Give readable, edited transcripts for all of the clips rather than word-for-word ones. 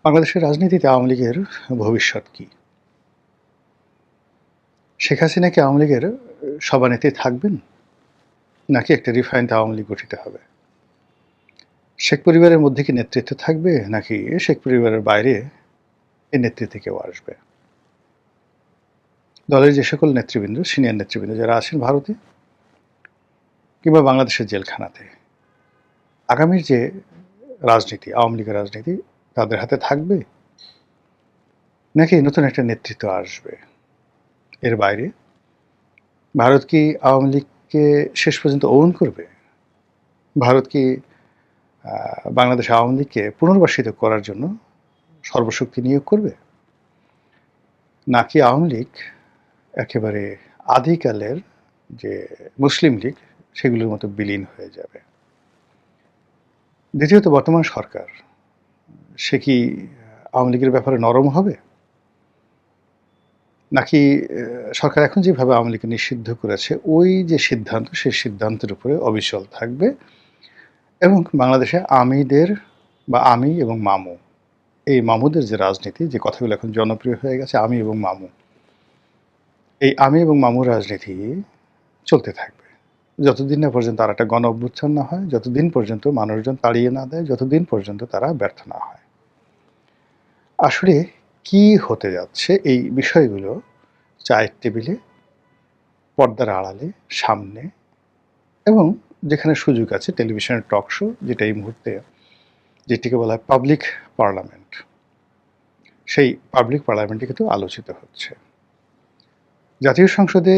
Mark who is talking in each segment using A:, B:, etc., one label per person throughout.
A: বাংলাদেশের রাজনীতিতে আওয়ামী লীগের ভবিষ্যৎ কি? শেখ হাসিনা কি আওয়ামী লীগের সভানেত্রী থাকবেন? নাকি একটা রিফাইন্ড আওয়ামী লীগ গঠিত হবে? শেখ পরিবারের মধ্যে কি নেতৃত্ব থাকবে? নাকি শেখ পরিবারের বাইরে এই নেতৃত্বে কেউ আসবে? দলের যে সকল নেতৃবৃন্দ, সিনিয়র নেতৃবৃন্দ যারা আছেন ভারতে কিংবা বাংলাদেশের জেলখানাতে, আগামীর যে রাজনীতি, আওয়ামী লীগের রাজনীতি তাদের হাতে থাকবে? নাকি নতুন একটা নেতৃত্ব আসবে? এর বাইরে ভারত কি আওয়ামী লীগকে শেষ পর্যন্ত ওন করবে? ভারত কি বাংলাদেশ আওয়ামী লীগকে পুনর্বাসিত করার জন্য সর্বশক্তি নিয়োগ করবে? নাকি আওয়ামী লীগ একেবারে আদিকালের যে মুসলিম লীগ সেগুলোর মতো বিলীন হয়ে যাবে? দ্বিতীয়ত বর্তমান সরকার সে কি আওয়ামী লীগের ব্যাপারে নরম হবে? নাকি সরকার এখন যেভাবে আওয়ামী লীগকে নিষিদ্ধ করেছে ওই যে সিদ্ধান্ত সেই সিদ্ধান্তের উপরে অবিচল থাকবে এবং বাংলাদেশে আমিদের বা আমি এবং মামু এই মামুদের যে রাজনীতি, যে কথাগুলো এখন জনপ্রিয় হয়ে গেছে, আমি এবং মামু, এই আমি এবং মামুর রাজনীতি চলতে থাকবে যতদিন না পর্যন্ত আর একটা গণ অভ্যুত্থান না হয়, যতদিন পর্যন্ত মানুষজন তাড়িয়ে না দেয়, যতদিন পর্যন্ত তারা ব্যর্থ না হয়। আসলে কি হতে যাচ্ছে এই বিষয়গুলো চায়ের টেবিলে, পর্দার আড়ালে, সামনে এবং যেখানে সুযোগ আছে টেলিভিশনের টক শো, যেটা এই মুহূর্তে যেটিকে বলা হয় পাবলিক পার্লামেন্ট, সেই পাবলিক পার্লামেন্টে কিন্তু আলোচিত হচ্ছে। জাতীয় সংসদে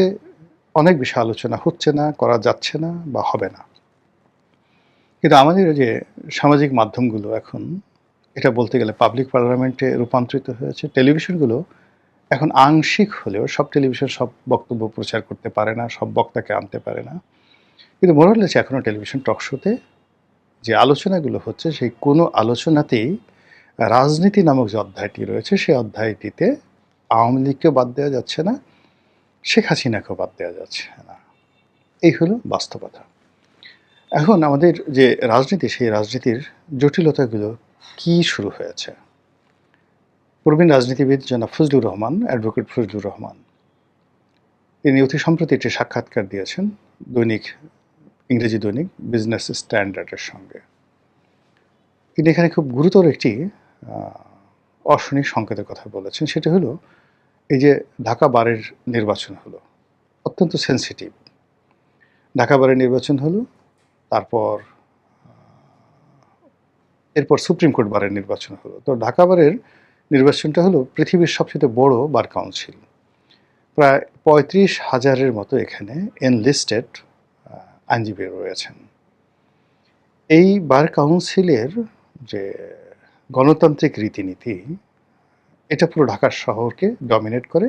A: অনেক বিষয় আলোচনা হচ্ছে না, করা যাচ্ছে না বা হবে না, কিন্তু আমাদের যে সামাজিক মাধ্যমগুলো এখন এটা বলতে গেলে পাবলিক পার্লামেন্টে রূপান্তরিত হয়েছে। টেলিভিশনগুলো এখন আংশিক হলেও, সব টেলিভিশন সব বক্তব্য প্রচার করতে পারে না, সব বক্তাকে আনতে পারে না, কিন্তু মোরাল হচ্ছে এখনও টেলিভিশন টক শোতে যে আলোচনাগুলো হচ্ছে সেই কোনো আলোচনাতেই রাজনীতি নামক যে অধ্যায়টি রয়েছে সেই অধ্যায়টিতে আওয়ামী লীগকেও বাদ দেওয়া যাচ্ছে না, শেখ হাসিনাকেও বাদ দেওয়া যাচ্ছে না। এই হলো বাস্তবতা। এখন আমাদের যে রাজনীতি, সেই রাজনীতির জটিলতাগুলো কি শুরু হয়েছে? প্রবীণ রাজনীতিবিদ জনাব ফজলুর রহমান, অ্যাডভোকেট ফজলুর রহমান, তিনি অতি সম্প্রতি একটি সাক্ষাৎকার দিয়েছেন দৈনিক, ইংরেজি দৈনিক বিজনেস স্ট্যান্ডার্ডের সঙ্গে। তিনি এখানে খুব গুরুতর একটি অশনি সংকেতের কথা বলেছেন। সেটা হলো এই যে ঢাকা বারের নির্বাচন হলো, অত্যন্ত সেন্সিটিভ। ঢাকা বারের নির্বাচন হলো, তারপর এরপর সুপ্রিম কোর্ট বারের নির্বাচন হলো। তো ঢাকা বারের নির্বাচনটা হলো পৃথিবীর সবচেয়ে বড় বার কাউন্সিল। প্রায় ৩৫,০০০-এর মতো এখানে এনলিস্টেড আইনজীবী রয়েছেন। এই বার কাউন্সিলের যে গণতান্ত্রিক রীতিনীতি, এটা পুরো ঢাকা শহরকে ডমিনেট করে,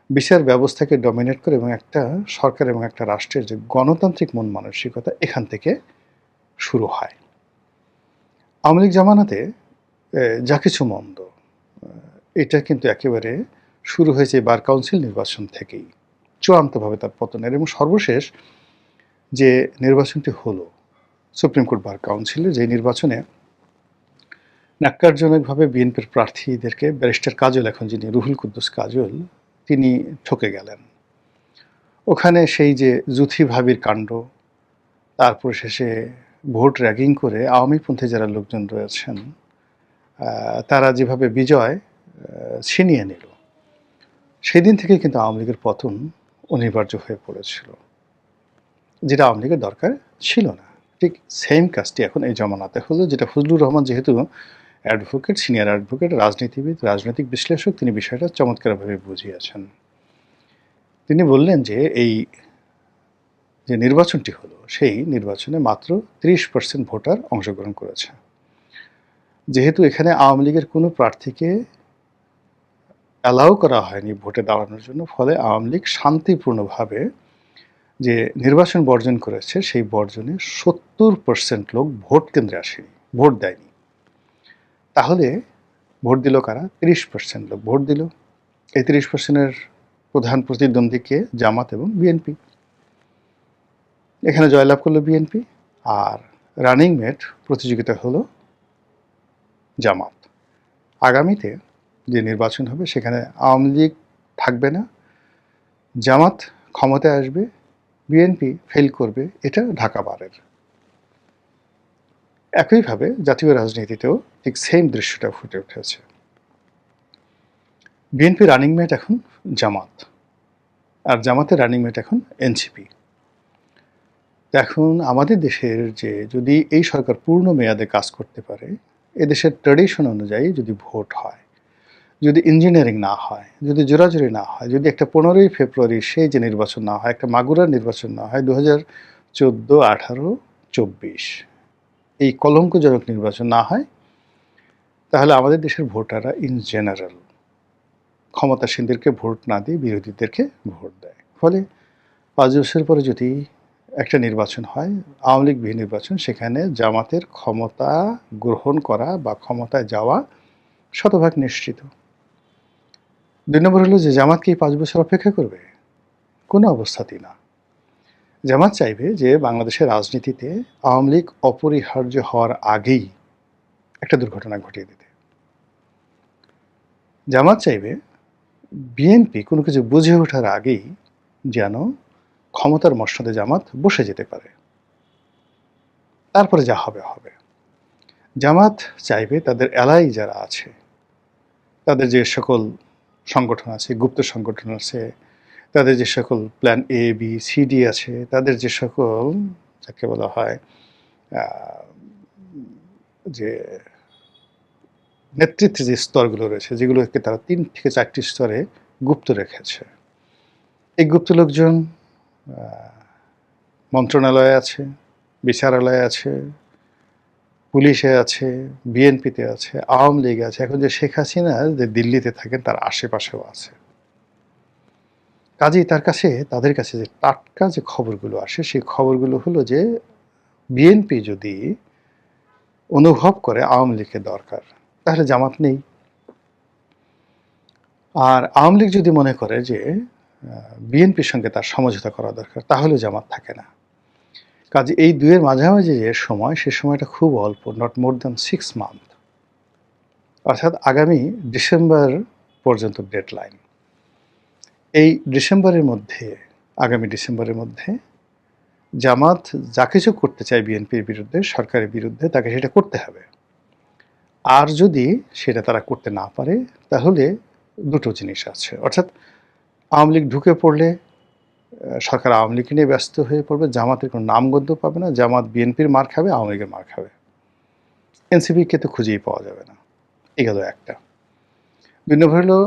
A: বিচার ব্যবস্থাকে ডমিনেট করে এবং একটা সরকার এবং একটা রাষ্ট্রের যে গণতান্ত্রিক মন মানসিকতা এখান থেকে শুরু হয়। আওয়ামী লীগ জামানাতে যা কিছু মন্দ, এটা কিন্তু একেবারে শুরু হয়েছে বার কাউন্সিল নির্বাচন থেকেই, চূড়ান্তভাবে তার পতনের। এবং সর্বশেষ যে নির্বাচনটি হলো সুপ্রিম কোর্ট বার কাউন্সিলে, যে নির্বাচনে ন্যাক্কারজনকভাবে বিএনপির প্রার্থীদেরকে ব্যারিস্টার কাজল, এখন যিনি রুহুল কুদ্দুস কাজল, তিনি ঠকে গেলেন। ওখানে সেই যে জুথি ভাবির কাণ্ড, তারপর শেষে ভোট র্যাগিং করে আওয়ামীপন্থী যারা লোকজন রয়েছেন তারা যেভাবে বিজয় ছিনিয়ে নিল, সেদিন থেকে কিন্তু আওয়ামী লীগের পতন অনিবার্য হয়ে পড়েছিল, যেটা আওয়ামী লীগের দরকার ছিল না। ঠিক সেম কাজটি এখন এই জমানাতে হলো, যেটা ফজলুর রহমান যেহেতু অ্যাডভোকেট, সিনিয়র অ্যাডভোকেট, রাজনীতিবিদ, রাজনৈতিক বিশ্লেষক, তিনি বিষয়টা চমৎকারভাবে বুঝিয়েছেন। তিনি বললেন যে এই যে নির্বাচনটি হলো, সেই নির্বাচনে মাত্র ৩০% ভোটার অংশগ্রহণ করেছে। যেহেতু এখানে আওয়ামী লীগের কোনো প্রার্থীকে অ্যালাউ করা হয়নি ভোটে দাঁড়ানোর জন্য, ফলে আওয়ামী লীগ শান্তিপূর্ণভাবে যে নির্বাচন বর্জন করেছে, সেই বর্জনে ৭০% লোক ভোট কেন্দ্রে আসেনি, ভোট দেয়নি। তাহলে ভোট দিল কারা? ৩০% লোক ভোট দিল। এই ৩০%-এর প্রধান প্রতিদ্বন্দ্বীকে জামাত এবং বিএনপি। এখানে জয়লাভ করলো বিএনপি, আর রানিং মেট প্রতিযোগিতা হলো জামাত। আগামীতে যে নির্বাচন হবে সেখানে আওয়ামী লীগ থাকবে না, জামাত ক্ষমতায় আসবে, বিএনপি ফেল করবে, এটা ঢাকা বারের। একইভাবে জাতীয় রাজনীতিতেও ঠিক সেম দৃশ্যটা ফুটে উঠেছে। বিএনপি রানিং মেট এখন জামাত, আর জামাতের রানিং মেট এখন এনসিপি। এখন আমাদের দেশের যে যদি এই সরকার পূর্ণ মেয়াদে কাজ করতে পারে, এদেশের ট্র্যাডিশন অনুযায়ী যদি ভোট হয়, যদি ইঞ্জিনিয়ারিং না হয়, যদি জোরাজুরি না হয়, যদি একটা 15ই ফেব্রুয়ারি সেই যে নির্বাচন না হয়, একটা মাগুরার নির্বাচন না হয়, 2014, 18, 24 এই কলঙ্কজনক নির্বাচন না হয়, তাহলে আমাদের দেশের ভোটাররা ইন জেনারেল ক্ষমতাসীনদেরকে ভোট না দিয়ে বিরোধীদেরকে ভোট দেয়। ফলে 5 বছর পরে যদি একটা নির্বাচন হয়, আওয়ামী লীগ নির্বাচন, সেখানে জামাতের ক্ষমতা গ্রহণ করা বা ক্ষমতায় যাওয়া শতভাগ নিশ্চিত। 2 নম্বর হলো যে জামাত কি 5 বছর অপেক্ষা করবে? কোনো অবস্থাতেই না। জামাত চাইবে যে বাংলাদেশের রাজনীতিতে আওয়ামী লীগ অপরিহার্য হওয়ার আগেই একটা দুর্ঘটনা ঘটিয়ে দিতে। জামাত চাইবে বিএনপি কোনো কিছু বুঝে ওঠার আগেই যেন ক্ষমতার মসনদে জামাত বসে যেতে পারে, তারপরে যা হবে হবে। জামাত চাইবে তাদের এলাই যারা আছে, তাদের যে সকল সংগঠন আছে, গুপ্ত সংগঠন আছে, তাদের যে সকল plan A B C D আছে, তাদের যে সকল যাকে বলা হয় যে নেতৃত্বের যে স্তরগুলো রয়েছে, যেগুলোকে তারা 3 থেকে 4টি স্তরে গুপ্ত রেখেছে, এই গুপ্ত লোকজন মন্ত্রণালয়ে আছে, বিচারালয়ে আছে, পুলিশে আছে, বিএনপিতে আছে, আওয়ামী লীগে আছে, এখন যে শেখ হাসিনা যে দিল্লিতে থাকেন তার আশেপাশেও আছে। কাজেই তাদের কাছে যে টাটকা যে খবরগুলো আসে, সেই খবরগুলো হলো যে বিএনপি যদি অনুভব করে আওয়ামী লীগের দরকার, তাহলে জামাত নেই। আর আওয়ামী লীগ যদি মনে করে যে বিএনপির সঙ্গে তার সমঝোতা করা দরকার, তাহলে জামাত থাকে না। কাজে এই দুয়ের মাঝামাঝি যে সময়, সে সময়টা খুব অল্প, নট মোর দ্যান 6 মান্থ, অর্থাৎ আগামী ডিসেম্বর পর্যন্ত ডেডলাইন। এই আগামী ডিসেম্বরের মধ্যে জামাত যা কিছু করতে চায় বিএনপির বিরুদ্ধে, সরকারের বিরুদ্ধে, তাকে সেটা করতে হবে। আর যদি সেটা তারা করতে না পারে, তাহলে দুটো জিনিস আছে, অর্থাৎ আওয়ামী লীগ ঢুকে পড়লে সরকার আওয়ামী লীগকে নিয়ে ব্যস্ত হয়ে পড়বে, জামাতের কোনো নামগন্ধ পাবে না, জামাত বিএনপির মার খাবে, আওয়ামী লীগের মার খাবে, এনসিপিকে তো খুঁজেই পাওয়া যাবে না। এই গেল একটা। 2 নম্বর হলো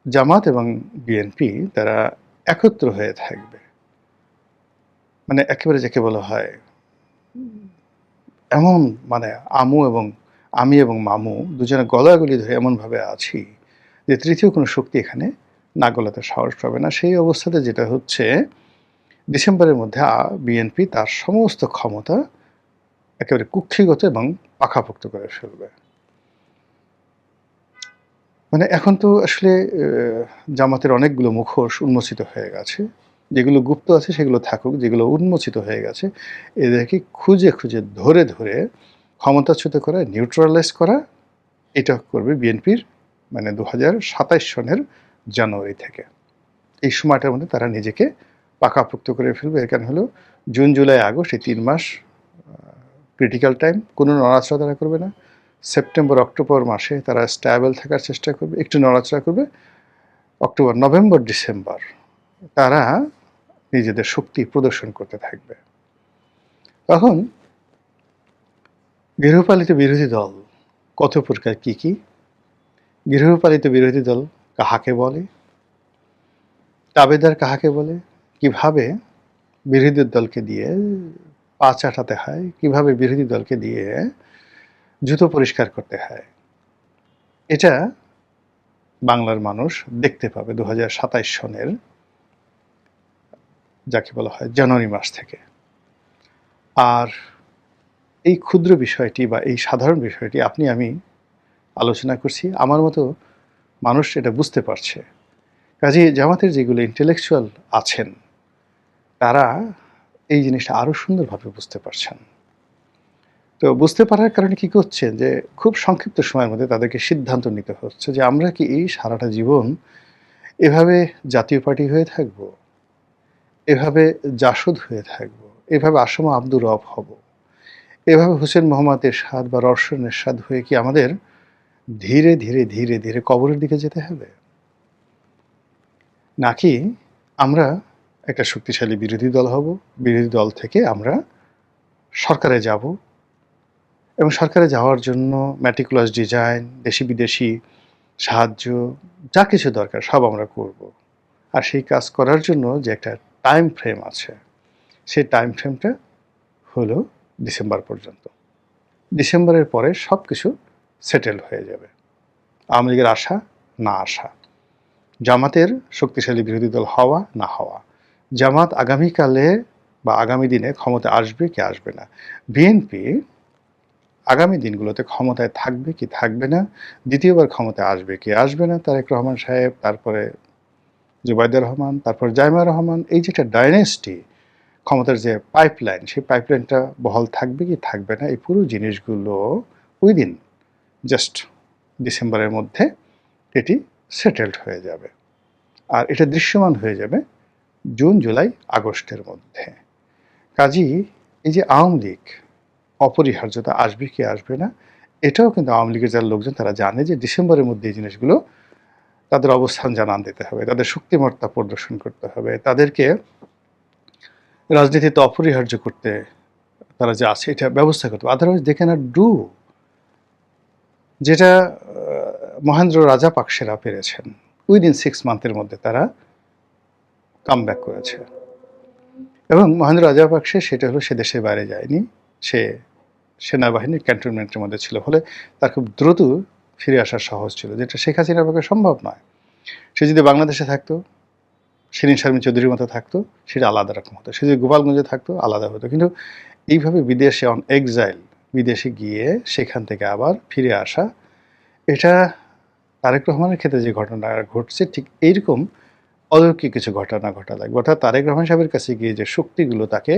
A: জামাত এবং বিএনপি তারা একত্র হয়ে থাকবে, মানে একেবারে যাকে বলা হয় এমন, মানে আমি এবং মামু দুজনে গলাগলি ধরে এমনভাবে আছি যে তৃতীয় কোনো শক্তি এখানে না গলাতে সাহস পাবে না। সেই অবস্থাতে যেটা হচ্ছে, ডিসেম্বরের মধ্যে বিএনপি তার সমস্ত ক্ষমতা একেবারে কুক্ষিগত এবং পাকাপোক্ত করে ফেলবে। মানে এখন তো আসলে জামাতের অনেকগুলো মুখোশ উন্মোচিত হয়ে গেছে, যেগুলো গুপ্ত আছে সেগুলো থাকুক, যেগুলো উন্মোচিত হয়ে গেছে এদেরকে খুঁজে খুঁজে ধরে ধরে ক্ষমতাচ্যুত করা, নিউট্রালাইজ করা, এটা করবে বিএনপির, মানে 2027 সনের জানুয়ারি থেকে। এই সময়টার মধ্যে তারা নিজেকে পাকাপোক্ত করে ফেলবে। এর কারণ হলো জুন জুলাই আগস্ট এই 3 মাস ক্রিটিক্যাল টাইম, কোনো নড়াচড়া তারা করবে না। সেপ্টেম্বর অক্টোবর মাসে তারা স্ট্যাবল থাকার চেষ্টা করবে, একটু নড়াচড়া করবে। অক্টোবর নভেম্বর ডিসেম্বর তারা নিজেদের শক্তি প্রদর্শন করতে থাকবে। তখন গৃহপালিত বিরোধী দল কত প্রকার, কি কি গৃহপালিত বিরোধী দল কাহাকে বলে, তাবেদার কাহাকে বলে, কিভাবে বিরোধী দলকে দিয়ে পা চাটাতে হয়, কিভাবে বিরোধী দলকে দিয়ে জুতো পরিষ্কার করতে হয়, এটা বাংলার মানুষ দেখতে পাবে 2027 সনের যাকে বলা হয় জানুয়ারি মাস থেকে। আর এই ক্ষুদ্র বিষয়টি বা এই সাধারণ বিষয়টি আপনি আমি আলোচনা করছি, আমার মতো মানুষ এটা বুঝতে পারছে। কাজেই জামাতের যেগুলো ইন্টেলেকচুয়াল আছেন, তারা এই জিনিসটা আরও সুন্দরভাবে বুঝতে পারছেন। তো বুঝতে পারার কারণে কি করছেন যে খুব সংক্ষিপ্ত সময়ের মধ্যে তাদেরকে সিদ্ধান্ত নিতে হচ্ছে যে আমরা কি এই সারাটা জীবন এভাবে জাতীয় পার্টি হয়ে থাকব, এভাবে জাসদ হয়ে থাকব, এভাবে আসম আব্দুর রব হব, এভাবে হোসেন মোহাম্মদ এরশাদ বা রওশন এরশাদ হয়ে কি আমাদের ধীরে ধীরে ধীরে ধীরে কবরের দিকে যেতে হবে, নাকি আমরা একটা শক্তিশালী বিরোধী দল হব, বিরোধী দল থেকে আমরা সরকারে যাব এবং সরকারে যাওয়ার জন্য ম্যাটিকুলাস ডিজাইন, দেশি বিদেশি সাহায্য, যা কিছু দরকার সব আমরা করব। আর সেই কাজ করার জন্য যে একটা টাইম ফ্রেম আছে, সেই টাইম ফ্রেমটা হলো ডিসেম্বর পর্যন্ত। ডিসেম্বরের পরে সব কিছু সেটেল হয়ে যাবে। আওয়ামী লীগের আসা না আসা, জামাতের শক্তিশালী বিরোধী দল হওয়া না হওয়া, জামাত আগামীকালে বা আগামী দিনে ক্ষমতা আসবে কি আসবে না, বিএনপি আগামী দিনগুলোতে ক্ষমতায় থাকবে কি থাকবে না, দ্বিতীয়বার ক্ষমতায় আসবে কি আসবে না, তারেক রহমান সাহেব, তারপরে জুবাইদুর রহমান, তারপর জাইমা রহমান, এই যে একটা ডাইনেস্টি, ক্ষমতার যে পাইপলাইন, সেই পাইপলাইনটা বহাল থাকবে কি থাকবে না, এই পুরো জিনিসগুলো উইদিন জাস্ট ডিসেম্বরের মধ্যে এটি সেটেলড হয়ে যাবে। আর এটা দৃশ্যমান হয়ে যাবে জুন, জুলাই, আগস্টের মধ্যে। কাজেই এই যে আওয়ামী লীগ অপরিহার্যতা আসবে কি আসবে না, এটাও কিন্তু আওয়ামী লীগের যারা লোকজন তারা জানে যে ডিসেম্বরের মধ্যে এই জিনিসগুলো তাদের অবস্থান জানান দিতে হবে, তাদের শক্তিমত্তা প্রদর্শন করতে হবে, তাদেরকে রাজনীতিতে অপরিহার্য করতে তারা যে আছে এটা ব্যবস্থা করতে হবে। আদারওয়াইজ দে ক্যানট ডু যেটা মহেন্দ্র রাজাপাকসেরা পেরেছেন। উইদিন 6 মান্থের মধ্যে তারা কাম ব্যাক করেছে। এবং মহেন্দ্র রাজাপাকসে সেটা হলো সে দেশের বাইরে যায়নি, সে সেনাবাহিনীর ক্যান্টনমেন্টের মধ্যে ছিল, ফলে তার খুব দ্রুত ফিরে আসা সহজ ছিল, যেটা শেখ হাসিনার পক্ষে সম্ভব নয়। সে যদি বাংলাদেশে থাকতো, শিরিন শারমিন চৌধুরীর মতো থাকতো, সেটা আলাদা রকম হতো। সে যদি গোপালগঞ্জে থাকতো আলাদা হতো। কিন্তু এইভাবে বিদেশে অন এক্সাইল, বিদেশে গিয়ে সেখান থেকে আবার ফিরে আসা, এটা তারেক রহমানের ক্ষেত্রে যে ঘটনা ঘটছে ঠিক এইরকম অলৌকিক কিছু ঘটনা ঘটা লাগবে। অর্থাৎ তারেক রহমান সাহেবের কাছে গিয়ে যে শক্তিগুলো তাকে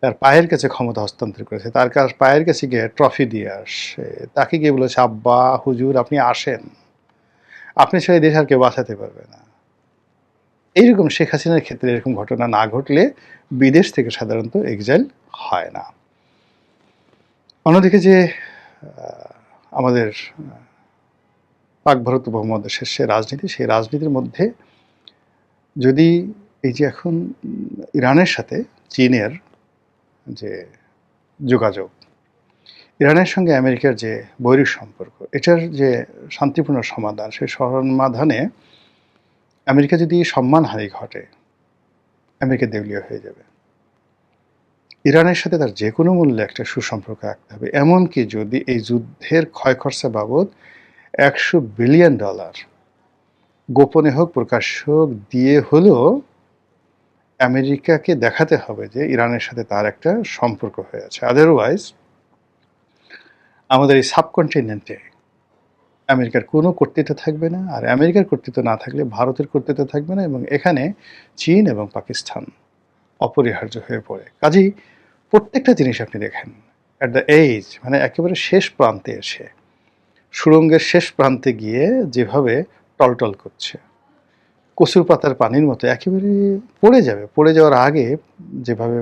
A: তার পায়ের কাছে ক্ষমতা হস্তান্তর করেছে, তার পায়ের কাছে গিয়ে ট্রফি দিয়ে আসে, তাকে গিয়ে বলেছে আব্বা হুজুর আপনি আসেন, আপনি ছাড়া দেশ আর কেউ বাঁচাতে পারবে না। এইরকম শেখ হাসিনার ক্ষেত্রে এরকম ঘটনা না ঘটলে বিদেশ থেকে সাধারণত এক্সাইল হয় না। অন্যদিকে যে আমাদের পাক ভারত উপমহাদেশের সে রাজনীতি, সেই রাজনীতির মধ্যে যদি এই যে এখন ইরানের সাথে চীনের যে যোগাযোগ, ইরানের সঙ্গে আমেরিকার যে বৈরী সম্পর্ক, এটার যে শান্তিপূর্ণ সমাধান, সেই সমাধানে আমেরিকা যদি সম্মানহানি ঘটে, আমেরিকা দেউলিয়া হয়ে যাবে। ইরানের সাথে তার যে কোনো মূল্যে একটা সুসম্পর্ক রাখতে হবে। এমনকি যদি এই যুদ্ধের ক্ষয় খরচা বাবদ $100 বিলিয়ন গোপনে হোক প্রকাশ্য হোক দিয়ে হলেও আমেরিকাকে দেখাতে হবে যে ইরানের সাথে তার একটা সম্পর্ক হয়ে আছে। আদারওয়াইজ আমাদের এই সাবকন্টিনেন্টে আমেরিকার কোনো কর্তৃত্ব থাকবে না, আর আমেরিকার কর্তৃত্ব না থাকলে ভারতের কর্তৃত্ব থাকবে না, এবং এখানে চীন এবং পাকিস্তান অপরিহার্য হয়ে পড়ে। কাজেই প্রত্যেকটা জিনিস আপনি দেখেন অ্যাট দ্য এজ, মানে একেবারে শেষ প্রান্তে এসে, সুড়ঙ্গের শেষ প্রান্তে গিয়ে যেভাবে টলটল করছে, কচুর পাতার পানির মতো একেবারে পড়ে যাবে, পড়ে যাওয়ার আগে যেভাবে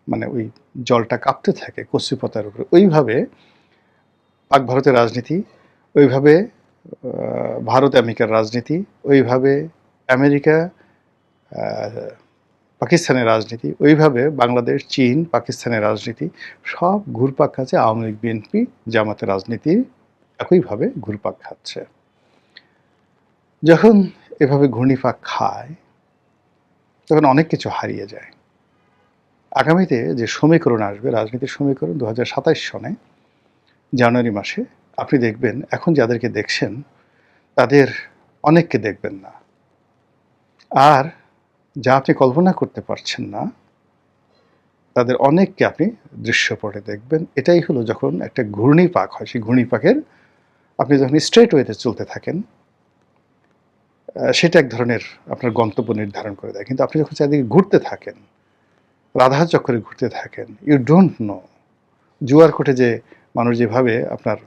A: মানে ওই জলটা কাঁপতে থাকে কচু পাতার উপরে, ওইভাবে পাক ভারতের রাজনীতি, ওইভাবে ভারত আমেরিকার রাজনীতি, ওইভাবে আমেরিকা পাকিস্তানের রাজনীতি, ওইভাবে বাংলাদেশ, চীন, পাকিস্তানের রাজনীতি, সব ঘুরপাক খাচ্ছে। আওয়ামী লীগ, বিএনপি, জামাতের রাজনীতি একইভাবে ঘুরপাক খাচ্ছে। যখন এভাবে ঘূর্ণিপাক খায় তখন অনেক কিছু হারিয়ে যায়। আগামীতে যে সমীকরণ আসবে, রাজনীতির সমীকরণ 2027 সনে জানুয়ারি মাসে, আপনি দেখবেন এখন যাদেরকে দেখছেন তাদের অনেককে দেখবেন না, আর যা আপনি কল্পনা করতে পারছেন না তাদের অনেককে আপনি দৃশ্যপটে দেখবেন। এটাই হলো যখন একটা ঘূর্ণিপাক হয়, সেই ঘূর্ণিপাকের আপনি যখন স্ট্রেট ওয়েতে চলতে থাকেন, সেটা এক ধরনের আপনার গন্তব্য নির্ধারণ করে দেয়। কিন্তু আপনি যখন চারিদিকে ঘুরতে থাকেন, রাধাচক্রে ঘুরতে থাকেন, ইউ ডোন্ট নো জুয়ার কোর্টে যে মানুষ যেভাবে আপনার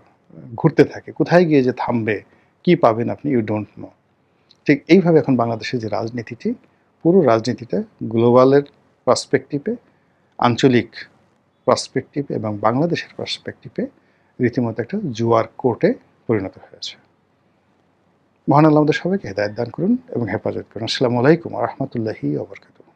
A: ঘুরতে থাকে, কোথায় গিয়ে যে থামবে, কি পাবেন আপনি, ইউ ডোন্ট নো। ঠিক এইভাবে এখন বাংলাদেশের যে রাজনীতিটি, পুরো রাজনীতিটা গ্লোবালের পার্সপেক্টিভে, আঞ্চলিক পার্সপেক্টিভ এবং বাংলাদেশের পার্সপেক্টিভে রীতিমতো একটা জুয়ার কোর্টে পরিণত হয়েছে। মহান আল্লাহ আমাদের সবাইকে হেদায়েত দান করুন এবং হেফাজত করুন। আসসালামু আলাইকুম ওয়া রাহমাতুল্লাহি ওয়া বারাকাতুহু।